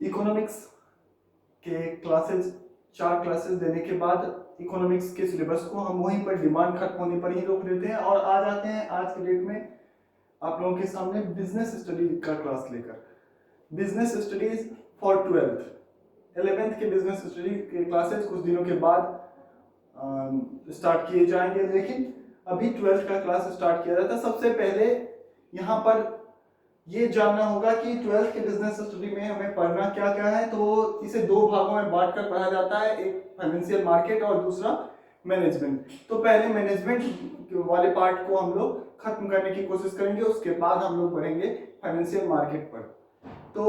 Economics के classes 4 classes देने के बाद इकोनॉमिक्स के सिलेबस को हम वहीं पर डिमांड खत्म होने पर ही रोक देते हैं और आ जाते हैं आज के डेट में आप लोगों के सामने बिजनेस स्टडी का क्लास लेकर। बिजनेस स्टडीज फॉर 11th के बिजनेस स्टडी के क्लासेस कुछ दिनों के बाद स्टार्ट किए जाएंगे, लेकिन अभी 12th का क्लास स्टार्ट किया जाता है। सबसे पहले यहाँ पर ये जानना होगा कि 12th के बिजनेस स्टडी में हमें पढ़ना क्या क्या है। तो इसे 2 भागों में बांटकर पढ़ा जाता है, एक फाइनेंशियल मार्केट और दूसरा मैनेजमेंट। तो पहले मैनेजमेंट वाले पार्ट को हम लोग खत्म करने की कोशिश करेंगे, उसके बाद हम लोग बढ़ेंगे फाइनेंशियल मार्केट पर। तो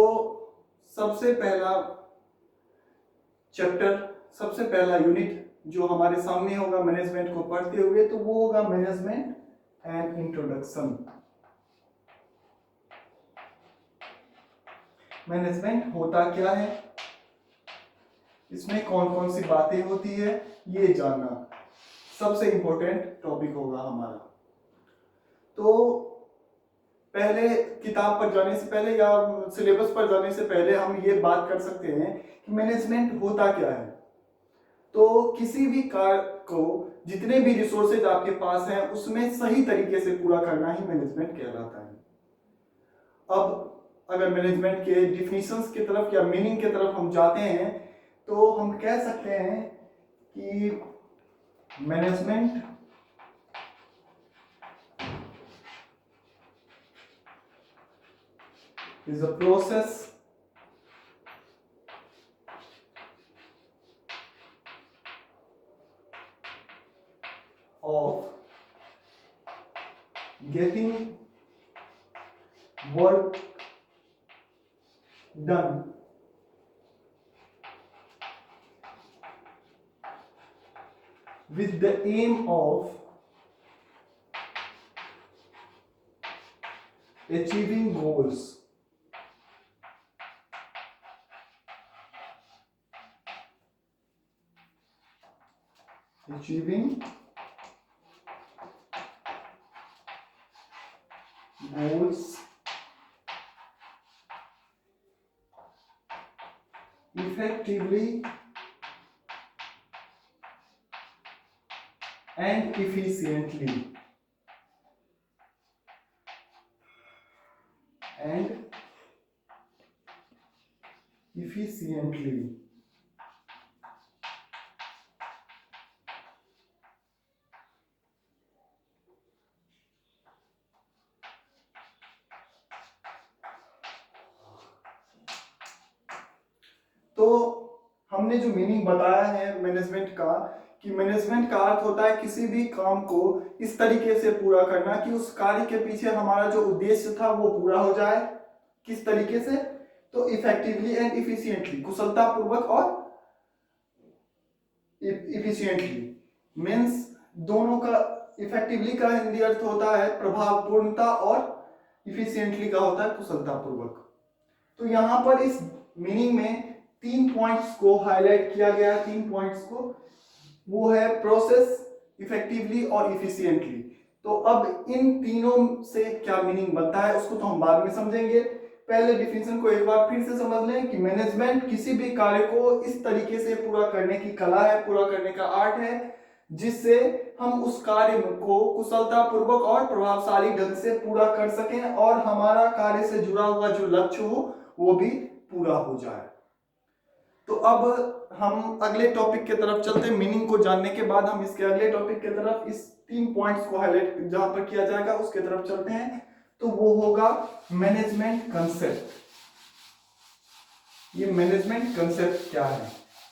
सबसे पहला चैप्टर, सबसे पहला यूनिट जो हमारे सामने होगा मैनेजमेंट को पढ़ते हुए, तो वो होगा मैनेजमेंट एंड इंट्रोडक्शन। मैनेजमेंट होता क्या है, इसमें कौन कौन सी बातें होती है, ये जानना सबसे इंपॉर्टेंट टॉपिक होगा हमारा। तो पहले किताब पर जाने से पहले या सिलेबस पर जाने से पहले हम ये बात कर सकते हैं कि मैनेजमेंट होता क्या है। तो किसी भी कार्य को जितने भी रिसोर्सेज आपके पास हैं उसमें सही तरीके से पूरा करना ही मैनेजमेंट कहलाता है। अब अगर मैनेजमेंट के डिफिनीशंस की तरफ या मीनिंग की तरफ हम जाते हैं तो हम कह सकते हैं कि management is a process of getting work done with the aim of achieving goals. Achieving goals effectively and efficiently. तो हमने जो मीनिंग बताया है मैनेजमेंट का, कि मैनेजमेंट का अर्थ होता है किसी भी काम को इस तरीके से पूरा करना कि उस कार्य के पीछे हमारा जो उद्देश्य था वो पूरा हो जाए। किस तरीके से? तो इफेक्टिवली एंड इफिशिएंटली, कुशलतापूर्वक और इफिशिएंटली मीन्स दोनों का। इफेक्टिवली का हिंदी अर्थ होता है प्रभावपूर्णता और इफिशिएंटली का होता है कुशलतापूर्वक। तो यहां पर इस मीनिंग में 3 पॉइंट्स को हाईलाइट किया गया है। 3 पॉइंट्स को, वो है प्रोसेस, इफेक्टिवली और इफिशिएंटली। तो अब इन तीनों से क्या मीनिंग बनता है उसको तो हम बाद में समझेंगे। पहले डिफिनेशन को एक बार फिर से समझ लें कि मैनेजमेंट किसी भी कार्य को इस तरीके से पूरा करने की कला है, पूरा करने का आर्ट है, जिससे हम उस कार्य को कुशलतापूर्वक और प्रभावशाली ढंग से पूरा कर सकें और हमारा कार्य से जुड़ा हुआ जो लक्ष्य हो वो भी पूरा हो जाए। तो अब हम अगले टॉपिक की तरफ चलते हैं। मीनिंग को जानने के बाद हम इसके अगले टॉपिक की तरफ, इस 3 पॉइंट्स को हाईलाइट जहां पर किया जाएगा उसके तरफ चलते हैं। तो वो होगा मैनेजमेंट कंसेप्ट। ये मैनेजमेंट कंसेप्ट क्या है?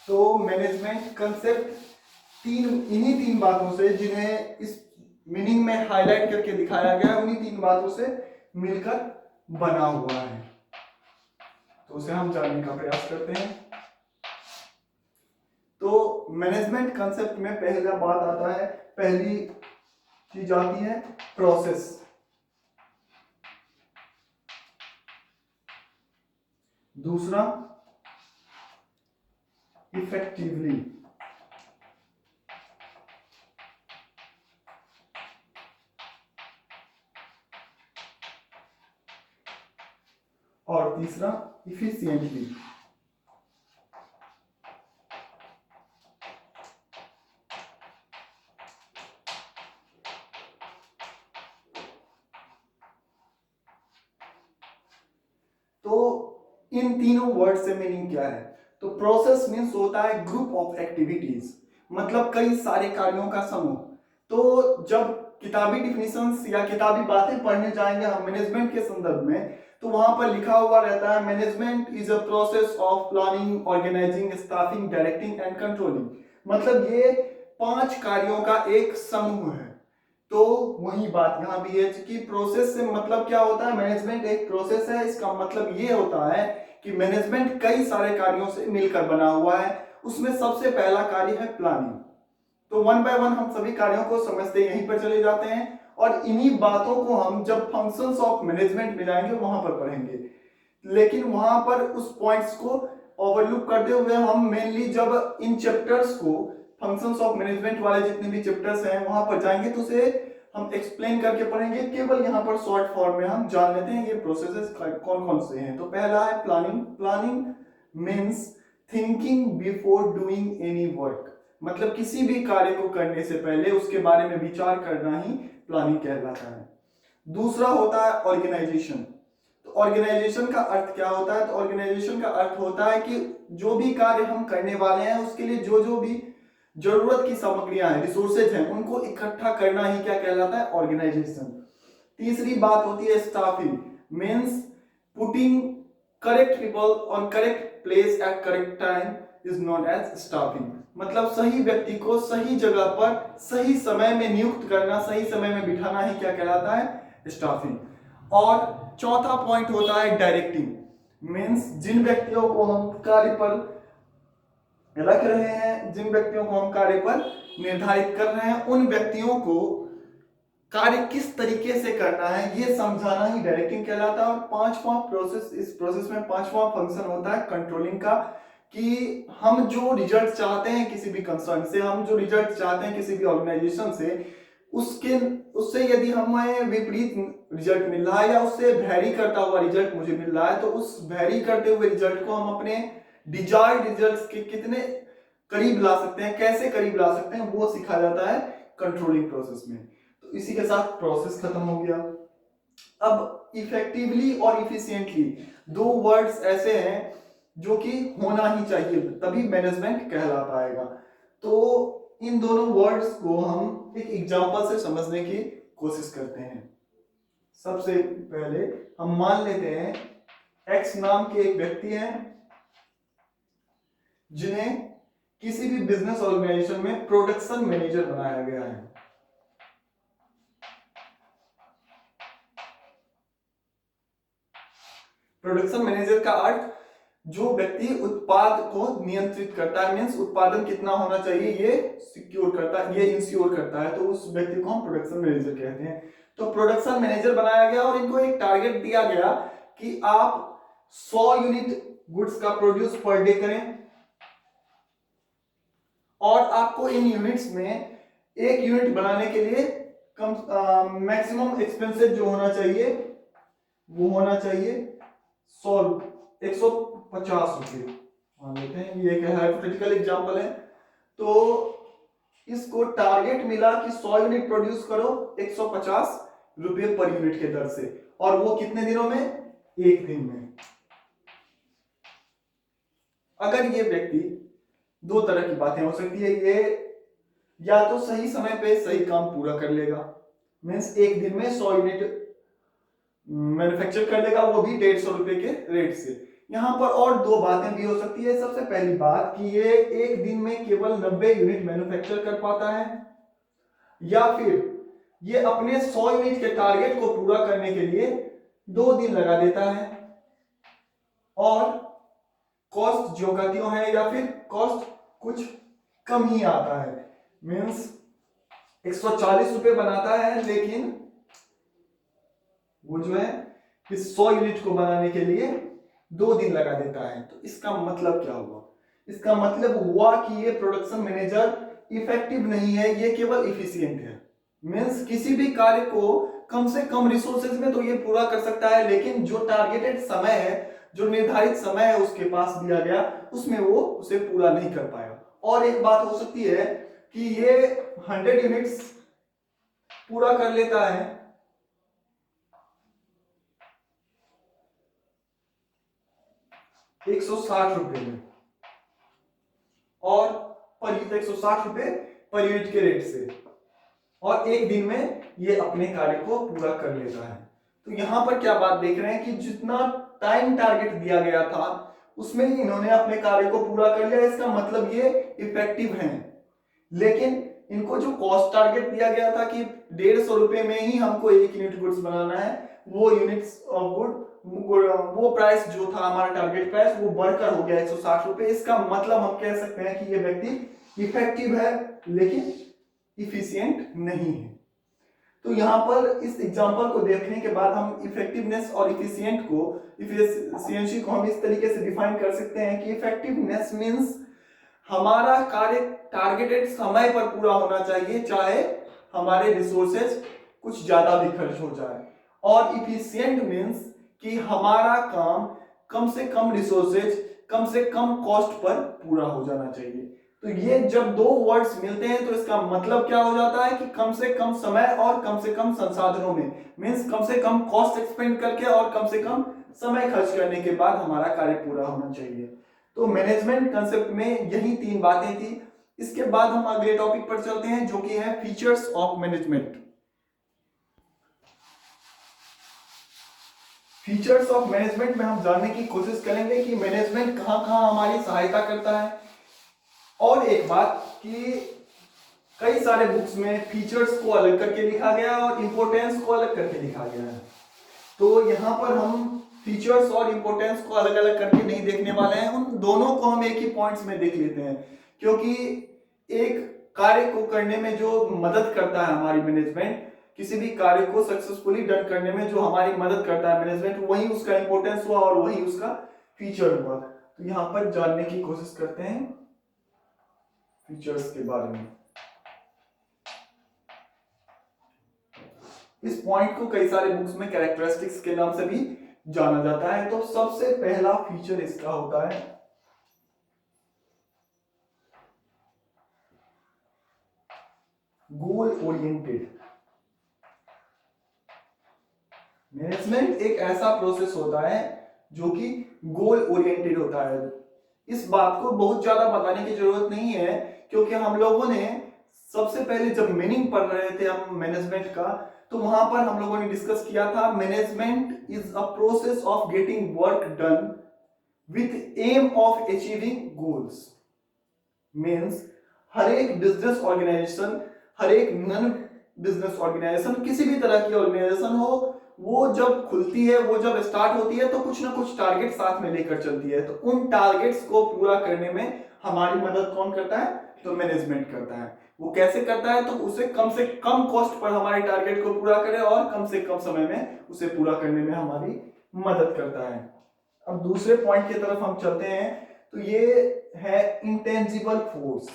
तो मैनेजमेंट कंसेप्ट इन्हीं 3 बातों से, जिन्हें इस मीनिंग में हाईलाइट करके दिखाया गया, उन्हीं 3 बातों से मिलकर बना हुआ है। तो उसे हम जानने का प्रयास करते हैं। तो मैनेजमेंट कंसेप्ट में पहला बात आता है, पहली चीज आती है प्रोसेस। दूसरा इफेक्टिवली, और तीसरा इफिशिएंटली। इन तीनों वर्ड से मीनिंग क्या है? तो प्रोसेस मीन्स होता है ग्रुप ऑफ एक्टिविटीज, मतलब कई सारे कार्यों का समूह। तो जब किताबी डिफिनिशंस या किताबी बातें पढ़ने जाएंगे हम मैनेजमेंट के संदर्भ में, तो वहां पर लिखा हुआ रहता है management is a process of planning, organising, staffing, directing and controlling. मतलब ये 5 कार्यों का एक समूह है। तो वही बात यहाँ भी है कि प्रोसेस से मतलब क्या होता है, मैनेजमेंट एक प्रोसेस है। इसका मतलब ये होता है कि मैनेजमेंट कई सारे कार्यों से मिलकर बना हुआ है। उसमें सबसे पहला कार्य है प्लानिंग। तो वन बाय वन हम सभी कार्यों को समझते यहीं पर चले जाते हैं, और इन्हीं बातों को हम जब फंक्शंस ऑफ मैनेजमेंट में जाएंगे वहां पर पढ़ेंगे। लेकिन वहां पर उस पॉइंट्स को ओवरलुक करते हुए हम मेनली जब इन चैप्टर्स को, फंक्शंस ऑफ मैनेजमेंट वाले जितने भी चैप्टर्स हैं वहां पर जाएंगे तो उसे हम एक्सप्लेन करके पढ़ेंगे। केवल यहाँ पर शॉर्ट फॉर्म में हम जान लेते हैं ये प्रोसेसेस कौन कौन से हैं। तो पहला है planning. Planning means thinking before doing any work, मतलब किसी भी कार्य को करने से पहले उसके बारे में विचार करना ही प्लानिंग कहलाता है। दूसरा होता है ऑर्गेनाइजेशन। तो ऑर्गेनाइजेशन का अर्थ क्या होता है? तो ऑर्गेनाइजेशन का अर्थ होता है कि जो भी कार्य हम करने वाले हैं उसके लिए जो जो भी जरूरत की सामग्रियां हैं, रिसोर्सेज हैं, उनको इकट्ठा करना ही क्या कहलाता है? ऑर्गेनाइजेशन। तीसरी बात होती है staffing, means putting correct people on correct place at correct time is known as staffing. मतलब सही व्यक्ति को सही जगह पर सही समय में नियुक्त करना, सही समय में बिठाना ही क्या कहलाता है? स्टाफिंग। और चौथा पॉइंट होता है डायरेक्टिंग, मींस जिन व्यक्तियों को हम कार्य पर रख रहे हैं, जिन व्यक्तियों को हम कार्य पर निर्धारित कर रहे हैं, उन व्यक्तियों को कार्य किस तरीके से करना है ये समझाना ही डायरेक्टिंग कहलाता है। और पांचवा प्रोसेस, इस प्रोसेस में पांचवा फंक्शन होता है कंट्रोलिंग का, कि हम जो रिजल्ट चाहते हैं किसी भी कंसर्न से, हम जो रिजल्ट चाहते हैं किसी भी ऑर्गेनाइजेशन से, उससे यदि हमें विपरीत रिजल्ट मिल रहा है या उससे वैरी करता हुआ रिजल्ट मुझे मिल रहा है, तो उस वैरी करते हुए रिजल्ट को हम अपने डिजायर्ड रिजल्ट्स के कितने करीब ला सकते हैं, कैसे करीब ला सकते हैं, वो सिखाया जाता है कंट्रोलिंग प्रोसेस में। तो इसी के साथ प्रोसेस खत्म हो गया। अब इफेक्टिवली और इफिशिएंटली दो वर्ड्स ऐसे हैं जो कि होना ही चाहिए, तभी मैनेजमेंट कहला पाएगा। तो इन दोनों वर्ड्स को हम एक एग्जांपल से समझने की कोशिश करते हैं। सबसे पहले हम मान लेते हैं एक्स नाम के एक व्यक्ति हैं जिन्हें किसी भी बिजनेस ऑर्गेनाइजेशन में प्रोडक्शन मैनेजर बनाया गया है। प्रोडक्शन मैनेजर का अर्थ जो व्यक्ति उत्पाद को नियंत्रित करता है, मींस उत्पादन कितना होना चाहिए ये सिक्योर करता है, ये इंश्योर करता है, तो उस व्यक्ति को हम प्रोडक्शन मैनेजर कहते हैं। तो प्रोडक्शन मैनेजर बनाया गया और इनको एक टारगेट दिया गया कि आप 100 यूनिट गुड्स का प्रोड्यूस पर डे करें, और आपको इन यूनिट्स में एक यूनिट बनाने के लिए कम मैक्सिमम एक्सपेंसेस जो होना चाहिए वो होना चाहिए 150 रुपये मान लेते हैं, ये एक हाइपोथेटिकल एग्जांपल है। तो इसको टारगेट मिला कि 100 यूनिट प्रोड्यूस करो 150 रुपये पर यूनिट के दर से, और वो कितने दिनों में? एक दिन में। अगर ये व्यक्ति, दो तरह की बातें हो सकती है, ये या तो सही समय पे सही काम पूरा कर लेगा, मीन्स एक दिन में 100 यूनिट मैन्युफैक्चर कर लेगा, वो भी 150 रुपए के रेट से। यहां पर और दो बातें भी हो सकती है। सबसे पहली बात कि ये एक दिन में केवल 90 यूनिट मैन्युफैक्चर कर पाता है, या फिर ये अपने 100 यूनिट के टारगेट को पूरा करने के लिए 2 दिन लगा देता है, और कॉस्ट जो का त्यों है, या फिर कॉस्ट कुछ कम ही आता है, मीन्स 140 रुपए बनाता है, लेकिन वो जो है इस 100 यूनिट को बनाने के लिए 2 दिन लगा देता है। तो इसका मतलब क्या हुआ? इसका मतलब हुआ कि ये प्रोडक्शन मैनेजर इफेक्टिव नहीं है, ये केवल इफिशिएंट है। मींस किसी भी कार्य को कम से कम रिसोर्सेज में तो ये पूरा कर सकता है, लेकिन जो टारगेटेड समय है, जो निर्धारित समय है उसके पास दिया गया, उसमें वो उसे पूरा नहीं कर पाया। और एक बात हो सकती है कि ये 100 यूनिट्स पूरा कर लेता है, 160 रुपए में, और पर यूनिट 160 रुपए पर यूनिट के रेट से, और एक दिन में ये अपने कार्य को पूरा कर लेता है। तो यहां पर क्या बात देख रहे हैं कि जितना टाइम टारगेट दिया गया था उसमें इन्होंने अपने कार्य को पूरा कर लिया, इसका मतलब ये इफेक्टिव हैं। लेकिन इनको जो कॉस्ट टारगेट दिया गया था कि 150 रुपए में ही हमको 1 यूनिट गुड्स बनाना है, वो यूनिट्स ऑफ वो प्राइस जो था हमारा टारगेट प्राइस वो बढ़कर हो गया 160 रुपए। इसका मतलब हम कह सकते हैं कि ये व्यक्ति इफेक्टिव है लेकिन इफिशियंट नहीं है। तो यहां पर इस एग्जांपल को देखने के बाद हम इफेक्टिवनेस और इफिशिएंसी को हम इस तरीके से डिफाइन कर सकते हैं कि इफेक्टिवनेस मींस हमारा कार्य टारगेटेड समय पर पूरा होना चाहिए, चाहे हमारे रिसोर्सेज कुछ ज्यादा भी खर्च हो जाए, और इफिशिएंट मींस कि हमारा काम कम से कम रिसोर्सेज कम से कम कॉस्ट पर पूरा हो जाना चाहिए। तो ये जब दो वर्ड्स मिलते हैं तो इसका मतलब क्या हो जाता है कि कम से कम समय और कम से कम संसाधनों में, मींस कम से कम कॉस्ट एक्सपेंड करके और कम से कम समय खर्च करने के बाद हमारा कार्य पूरा होना चाहिए। तो मैनेजमेंट कंसेप्ट में यही 3 बातें थी। इसके बाद हम अगले टॉपिक पर चलते हैं जो कि है features of management. Features of management में हम जानने की कोशिश करेंगे कि मैनेजमेंट कहां कहां हमारी सहायता करता है। और एक बात कि कई सारे बुक्स में फीचर्स को अलग करके लिखा गया है और इंपोर्टेंस को अलग करके लिखा गया है। तो यहां पर हम फीचर्स और इंपोर्टेंस को अलग अलग करके नहीं देखने वाले हैं, उन दोनों को हम एक ही पॉइंट्स में देख लेते हैं, क्योंकि एक कार्य को करने में जो मदद करता है हमारी मैनेजमेंट, किसी भी कार्य को सक्सेसफुली डन करने में जो हमारी मदद करता है मैनेजमेंट, वही उसका इंपोर्टेंस हुआ और वही उसका फीचर हुआ। तो यहां पर जानने की कोशिश करते हैं फीचर्स के बारे में। इस पॉइंट को कई सारे बुक्स में कैरेक्टरिस्टिक्स के नाम से भी जाना जाता है। तो सबसे पहला फीचर इसका होता है गोल ओरिएंटेड। मैनेजमेंट एक ऐसा प्रोसेस होता है जो कि गोल ओरिएंटेड होता है। इस बात को बहुत ज्यादा बताने की जरूरत नहीं है, क्योंकि हम लोगों ने सबसे पहले जब मीनिंग पढ़ रहे थे हम मैनेजमेंट का, तो वहां पर हम लोगों ने डिस्कस किया था management is a process of getting work done with aim of achieving goals. Means हर एक बिजनेस ऑर्गेनाइजेशन, हर एक नॉन बिजनेस ऑर्गेनाइजेशन, किसी भी तरह की ऑर्गेनाइजेशन हो, वो जब खुलती है, वो जब स्टार्ट होती है तो कुछ ना कुछ टारगेट साथ में लेकर चलती है। तो उन टारगेट्स को पूरा करने में हमारी मदद कौन करता है? तो मैनेजमेंट करता है। वो कैसे करता है? तो उसे कम से कम कॉस्ट पर हमारे टारगेट को पूरा करे और कम से कम समय में उसे पूरा करने में हमारी मदद करता है। अब दूसरे पॉइंट की तरफ हम चलते हैं, तो ये है इंटेंजिबल फोर्स।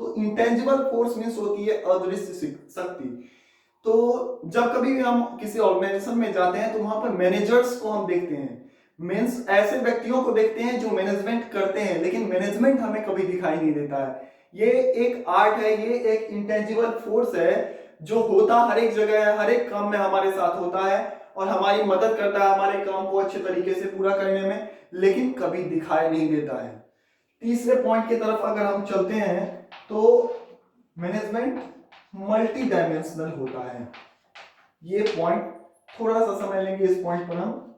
तो इंटेंजिबल फोर्स मींस होती है अदृश्य शक्ति। तो जब कभी भी हम किसी ऑर्गेनाइजेशन में जाते हैं तो वहां पर मैनेजर्स को हम देखते हैं, मींस ऐसे व्यक्तियों को देखते हैं जो मैनेजमेंट करते हैं, लेकिन मैनेजमेंट हमें कभी दिखाई नहीं देता है। ये एक आर्ट है, ये एक इंटेंजिबल फोर्स है जो होता हर एक जगह है, हर एक काम में हमारे साथ होता है और हमारी मदद करता है हमारे काम को अच्छे तरीके से पूरा करने में, लेकिन कभी दिखाई नहीं देता है। तीसरे पॉइंट की तरफ अगर हम चलते हैं तो मैनेजमेंट मल्टी डायमेंशनल होता है। ये पॉइंट थोड़ा सा समय लेंगे, इस पॉइंट पर हम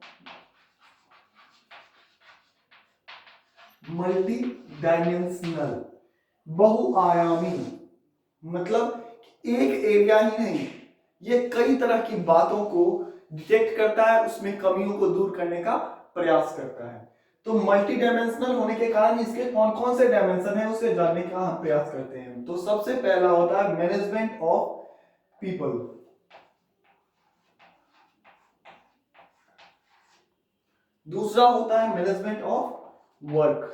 मल्टी डायमेंशनल, बहुआयामी, मतलब एक एरिया ही नहीं, ये कई तरह की बातों को डिटेक्ट करता है, उसमें कमियों को दूर करने का प्रयास करता है। तो मल्टी डायमेंशनल होने के कारण इसके कौन कौन से डायमेंशन है उसे जानने का हम प्रयास करते हैं। तो सबसे पहला होता है मैनेजमेंट ऑफ पीपल, दूसरा होता है मैनेजमेंट ऑफ वर्क,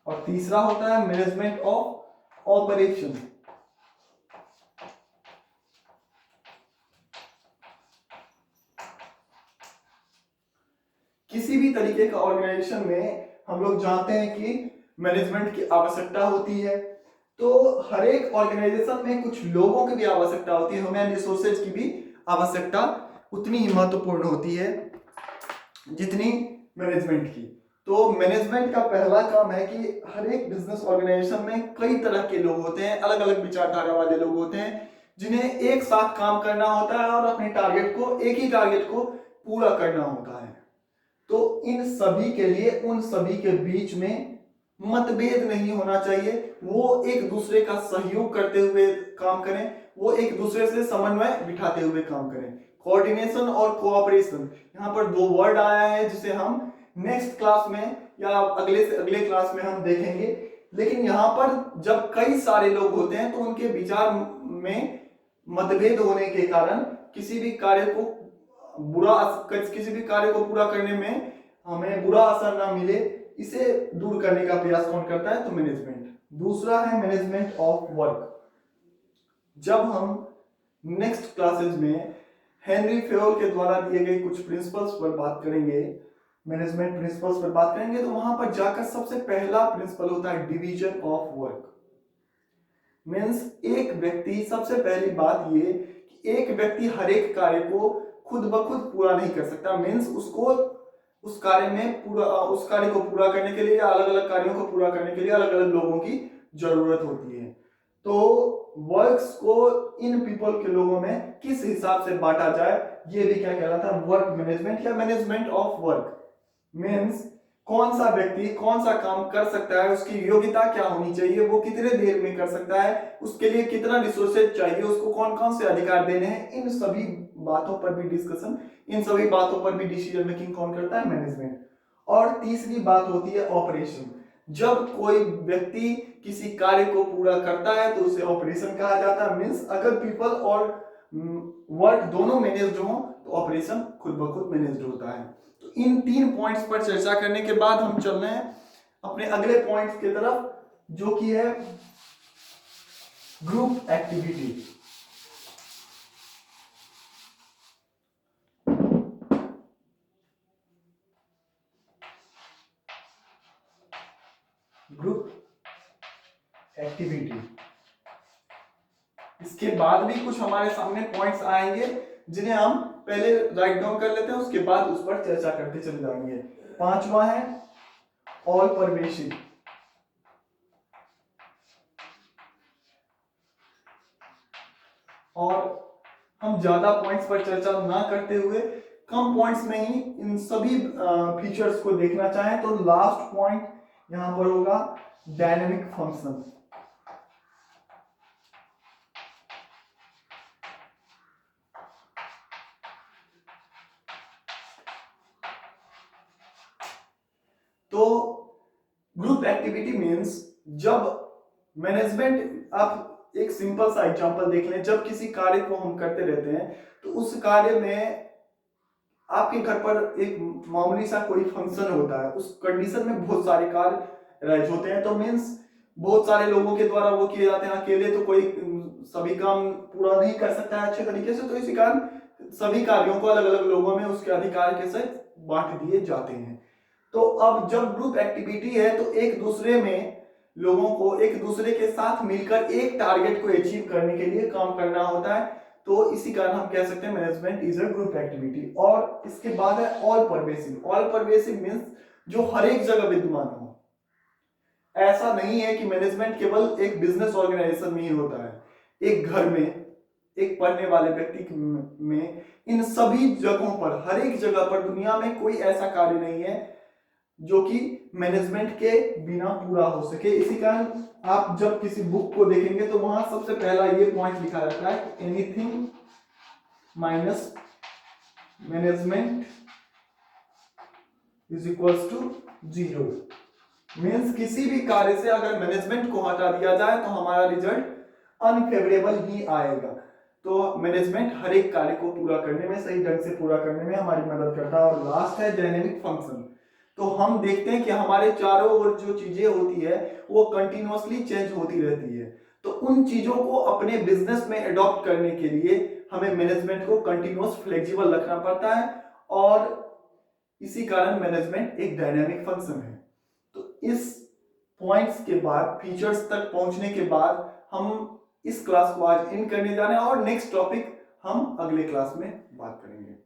और तीसरा होता है मैनेजमेंट ऑफ ऑपरेशन। किसी भी तरीके का ऑर्गेनाइजेशन में हम लोग जानते हैं कि मैनेजमेंट की आवश्यकता होती है। तो हर एक ऑर्गेनाइजेशन में कुछ लोगों की भी आवश्यकता होती है, ह्यूमन रिसोर्सेज की भी आवश्यकता उतनी ही महत्वपूर्ण होती है जितनी मैनेजमेंट की। तो मैनेजमेंट का पहला काम है कि हर एक बिजनेस ऑर्गेनाइजेशन में कई तरह के लोग होते हैं, अलग अलग विचारधारा वाले लोग होते हैं, जिन्हें एक साथ काम करना होता है और अपने टारगेट को, एक ही टारगेट को पूरा करना होता है। तो इन सभी के लिए, उन सभी के बीच में मतभेद नहीं होना चाहिए, वो एक दूसरे का सहयोग करते हुए काम करें, वो एक दूसरे से समन्वय बिठाते हुए काम करें। कोऑर्डिनेशन और कोऑपरेशन, यहाँ पर दो वर्ड आया है जिसे हम नेक्स्ट क्लास में या अगले से अगले क्लास में हम देखेंगे। लेकिन यहाँ पर जब कई सारे लोग होते हैं तो उनके विचार में मतभेद होने के कारण किसी भी कार्य को पूरा करने में हमें बुरा असर ना मिले, इसे दूर करने का प्रयास कौन करता है? तो मैनेजमेंट। दूसरा है मैनेजमेंट ऑफ वर्क। जब हम नेक्स्ट क्लासेस में हेनरी फेयोल के द्वारा दिए गए कुछ प्रिंसिपल्स पर बात करेंगे, मैनेजमेंट प्रिंसिपल्स पर बात करेंगे, तो वहां पर जाकर सबसे पहला प्रिंसिपल होता है डिवीजन ऑफ वर्क। मीन्स एक व्यक्ति, सबसे पहली बात ये कि एक व्यक्ति हर एक कार्य को खुद ब खुद पूरा नहीं कर सकता। मीन्स उसको उस कार्य को पूरा करने के लिए या अलग अलग कार्यों को पूरा करने के लिए अलग अलग लोगों की जरूरत होती है। तो वर्क्स को इन पीपल के लोगों में किस हिसाब से बांटा जाए, ये भी क्या कहलाता है? वर्क मैनेजमेंट या मैनेजमेंट ऑफ वर्क। मीन्स कौन सा व्यक्ति कौन सा काम कर सकता है, उसकी योग्यता क्या होनी चाहिए, वो कितने देर में कर सकता है, उसके लिए कितना रिसोर्सेज चाहिए, उसको कौन कौन से अधिकार देने हैं, इन सभी बातों पर भी डिस्कशन, इन सभी बातों पर भी डिसीजन मेकिंग कौन करता है? मैनेजमेंट। और तीसरी बात होती है ऑपरेशन। जब कोई व्यक्ति किसी कार्य को पूरा करता है तो उसे ऑपरेशन कहा जाता है। मीन्स अगर पीपल और वर्क दोनों मैनेज्ड हो तो ऑपरेशन खुद ब खुद मैनेज्ड होता है। तो इन 3 पॉइंट्स पर चर्चा करने के बाद हम चल रहे हैं अपने अगले पॉइंट्स की तरफ, जो कि है ग्रुप एक्टिविटी। ग्रुप एक्टिविटी, इसके बाद भी कुछ हमारे सामने पॉइंट्स आएंगे जिन्हें हम पहले राइट डाउन कर लेते हैं, उसके बाद उस पर चर्चा करते चले जाएंगे। 5वां है ऑल परवेशिव। और हम ज्यादा पॉइंट्स पर चर्चा ना करते हुए कम पॉइंट्स में ही इन सभी फीचर्स को देखना चाहें तो लास्ट पॉइंट यहां पर होगा डायनेमिक फंक्शन। तो ग्रुप एक्टिविटी मीन्स जब मैनेजमेंट, आप एक सिंपल सा एग्जांपल देख लें, जब किसी कार्य को हम करते रहते हैं तो उस कार्य में आपके घर पर एक मामूली सा कोई फंक्शन होता है, उस कंडीशन में बहुत सारे कार्य राइज होते हैं। तो मीन्स बहुत सारे लोगों के द्वारा वो किए जाते हैं, अकेले तो कोई सभी काम पूरा नहीं कर सकता है अच्छे तरीके से, तो इसी कारण सभी कार्यों को अलग अलग लोगों में उसके अधिकार के साथ बांट दिए जाते हैं। तो अब जब ग्रुप एक्टिविटी है तो एक दूसरे में लोगों को एक दूसरे के साथ मिलकर एक टारगेट को अचीव करने के लिए काम करना होता है। तो इसी कारण हम कह सकते हैं management is a group activity. और इसके बाद है all pervasive. All pervasive means जो हर एक जगह विद्यमान हो। ऐसा नहीं है कि मैनेजमेंट केवल एक बिजनेस ऑर्गेनाइजेशन में ही होता है, एक घर में, एक पढ़ने वाले व्यक्ति में, इन सभी जगहों पर, हर एक जगह पर दुनिया में कोई ऐसा कार्य नहीं है जो कि मैनेजमेंट के बिना पूरा हो सके। इसी कारण आप जब किसी बुक को देखेंगे तो वहां सबसे पहला ये पॉइंट लिखा रहता है, anything minus management is equals to 0। Means किसी भी कार्य से अगर मैनेजमेंट को हटा दिया जाए तो हमारा रिजल्ट अनफेवरेबल ही आएगा। तो मैनेजमेंट हर एक कार्य को पूरा करने में, सही ढंग से पूरा करने में हमारी मदद करता है। और लास्ट है डायनेमिक फंक्शन। तो हम देखते हैं कि हमारे चारों ओर जो चीजें होती है वो कंटिन्यूअसली चेंज होती रहती है। तो उन चीजों को अपने बिजनेस में अडॉप्ट करने के लिए हमें मैनेजमेंट को कंटिन्यूअस फ्लेक्सिबल रखना पड़ता है, और इसी कारण मैनेजमेंट एक डायनेमिक फंक्शन है। तो इस पॉइंट्स के बाद, फीचर्स तक पहुंचने के बाद हम इस क्लास को आज एंड करने जा रहे हैं और नेक्स्ट टॉपिक हम अगले क्लास में बात करेंगे।